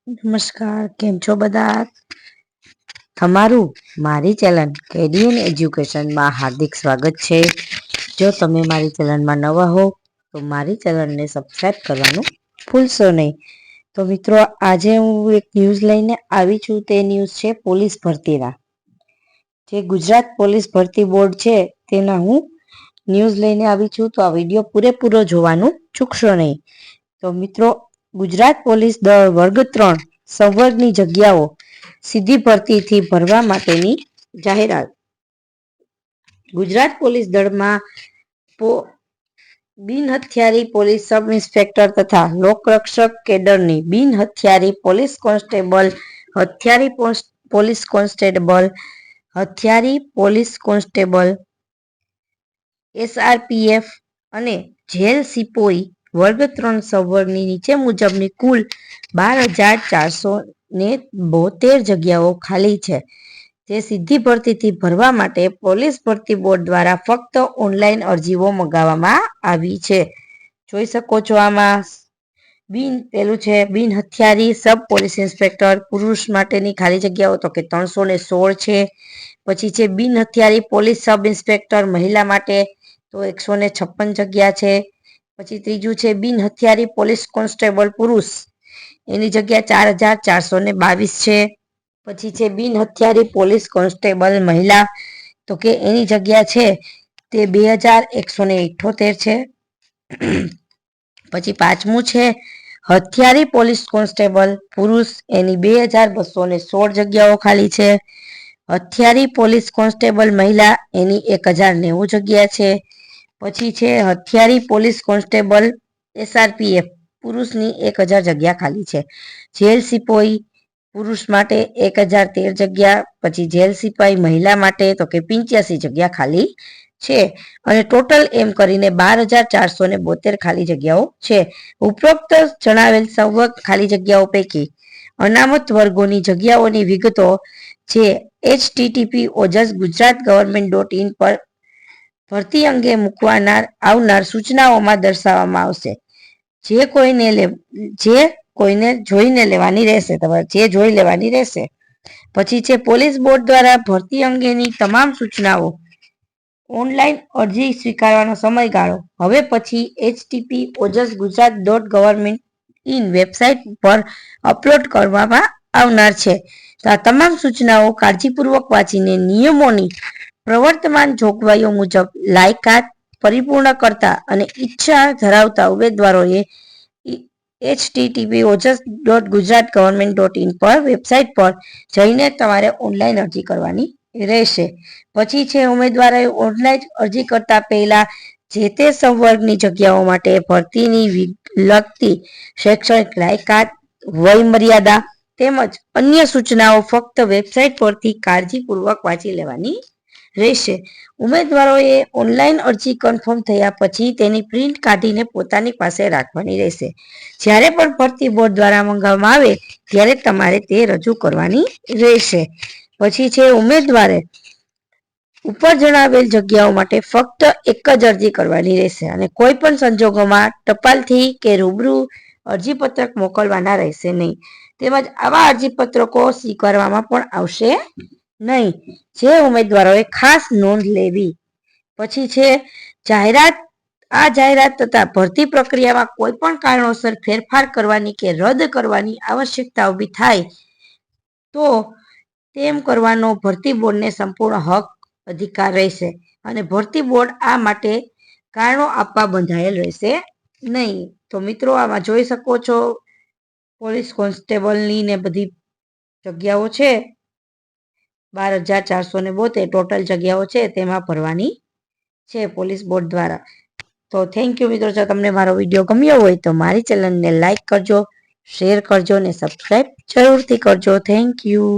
નમસ્કાર, કેમ છો બધા? તમારું મારી ચેનલ કેડીએન એજ્યુકેશનમાં હાર્દિક સ્વાગત છે. જો તમે મારી ચેનલમાં નવા હો તો મારી ચેનલને સબસ્ક્રાઇબ કરવાનું ભૂલશો નહીં. તો મિત્રો, આજે હું એક ન્યૂઝ લઈને આવી છું. તે ન્યૂઝ છે પોલીસ ભરતીના. જે ગુજરાત પોલીસ ભરતી બોર્ડ છે તેના હું ન્યૂઝ લઈને આવી છું. તો આ વિડીયો પૂરેપૂરો જોવાનું ચૂકશો નહીં. તો મિત્રો, ગુજરાત પોલીસ દળ વર્ગ 3 સંવર્ગની જગ્યાઓ સીધી ભરતીથી ભરવા માટેની જાહેરાત. ગુજરાત પોલીસ દળમાં બિન હથિયારી પોલીસ સબ ઇન્સ્પેક્ટર તથા લોકરક્ષક કેડરની બિન હથિયારી પોલીસ કોન્સ્ટેબલ, હથિયારી પોલીસ કોન્સ્ટેબલ, હથિયારી પોલીસ કોન્સ્ટેબલ, SRPF અને જેલ સિપોઈ વર્ગ 3 સંવર્ગની નીચે મુજબની કુલ 12,472 જગ્યાઓ ખાલી છે. જે સીધી ભરતીથી ભરવા માટે પોલીસ ભરતી બોર્ડ દ્વારા ફક્ત ઓનલાઈન અરજીઓ મંગાવવામાં આવી છે. જોઈ શકો છો આમાં પેલું છે બિન હથિયારી સબ પોલીસ ઇન્સ્પેક્ટર પુરુષ માટેની ખાલી જગ્યાઓ તો કે 316 છે. પછી છે બિન હથિયારી પોલીસ સબ ઇન્સ્પેક્ટર મહિલા માટે તો 156 જગ્યા છે. પછી ત્રીજું છે બિન હથિયારી પોલીસ કોન્સ્ટેબલ પુરુષ, એની જગ્યા 4,422 છે. પછી છે બિન હથિયારી પોલીસ કોન્સ્ટેબલ મહિલા તો કે એની જગ્યા છે તે 2,178 છે. પછી પાંચમું છે હથિયારી પોલીસ કોન્સ્ટેબલ પુરુષ, એની 2,216 જગ્યાઓ ખાલી છે. હથિયારી પોલીસ કોન્સ્ટેબલ મહિલા એની 1,090 જગ્યા છે. પછી છે હથિયારી પોલીસ કોન્સ્ટેબલ SRPF પુરુષની 1,000 જગ્યા ખાલી છે. જેલ સિપાઈ પુરુષ માટે 1,013 જગ્યા, પછી જેલ સિપાઈ મહિલા માટે તો કે 85 જગ્યા ખાલી છે. અને ટોટલ એમ કરીને 12,472 ખાલી જગ્યાઓ છે. ઉપરોક્ત જણાવેલ સંવર્ગ ખાલી જગ્યાઓ પૈકી અનામત વર્ગોની જગ્યાઓની વિગતો જે http://gujaratgovernment.in પર ભરતી અંગે આવનાર સૂચનાઓમાં દર્શાવવામાં આવશે. જે કોઈને જોઈને લેવાની રહેશે. તમારે જે જોઈ લેવાની રહેશે. પછી છે પોલીસ બોર્ડ દ્વારા ભરતી અંગેની તમામ સૂચનાઓ ઓનલાઈન અરજી સ્વીકારવાનો સમયગાળો હવે પછી http://gujarat.government.in વેબસાઇટ પર અપલોડ કરવામાં આવનાર છે. તો આ તમામ સૂચનાઓ કાળજીપૂર્વક વાંચીને નિયમોની પ્રવર્તમાન જોગવાઈઓ મુજબ લાયકાત પરિપૂર્ણ કરતા અને ઈચ્છા ધરાવતા ઉમેદવારોએ http://gujaratgovernment.in પર વેબસાઇટ પર જઈને તમારે ઓનલાઈન અરજી કરવાની રહેશે. પછી છે ઉમેદવારોએ ઓનલાઈન અરજી કરતા પહેલા જે તે સંવર્ગની જગ્યાઓ માટે ભરતીની લગતી શૈક્ષણિક લાયકાત, વય મર્યાદા તેમજ અન્ય સૂચનાઓ ફક્ત વેબસાઇટ પરથી કાળજીપૂર્વક વાંચી લેવાની રહેશે. ઉમેદવારોએ ઓનલાઈન અરજી કન્ફર્મ થયા પછી તેની પ્રિન્ટ કાઢીને પોતાની પાસે રાખવાની રહેશે. જ્યારે પણ ભરતી બોર્ડ દ્વારા મંગાવવામાં આવે ત્યારે તમારે તે રજૂ કરવાની રહેશે. પછી છે ઉમેદવારે ઉપર જણાવેલ જગ્યાઓ માટે ફક્ત એક જ અરજી કરવાની રહેશે અને કોઈ પણ સંજોગોમાં ટપાલથી કે રૂબરૂ અરજીપત્રક મોકલવાના રહેશે નહીં. તેમજ આવા અરજીપત્રકો સ્વીકારવામાં પણ આવશે નહીં. જે ઉમેદવારોએ ખાસ નોંધ લેવી. પછી છે જાહેરાત તથા ભરતી પ્રક્રિયામાં કોઈ પણ કારણોસર ફેરફાર કરવાની કે રદ કરવાની આવશ્યકતા ઊભી થાય તો તેમ કરવાનો ભરતી બોર્ડને સંપૂર્ણ હક અધિકાર રહેશે અને ભરતી બોર્ડ આ માટે કારણો આપવા બંધાયેલ રહેશે નહીં. તો મિત્રો, આમાં જોઈ શકો છો પોલીસ કોન્સ્ટેબલની ને બધી જગ્યાઓ છે 12,472 ટોટલ જગ્યાઓ છે તેમાં ભરવાની છે પોલીસ બોર્ડ દ્વારા. તો થેન્ક યુ મિત્રો. જો તમને મારો વિડીયો ગમ્યો હોય તો મારી ચેનલને લાઈક કરજો, શેર કરજો ને સબસ્ક્રાઈબ જરૂરથી કરજો. Thank you.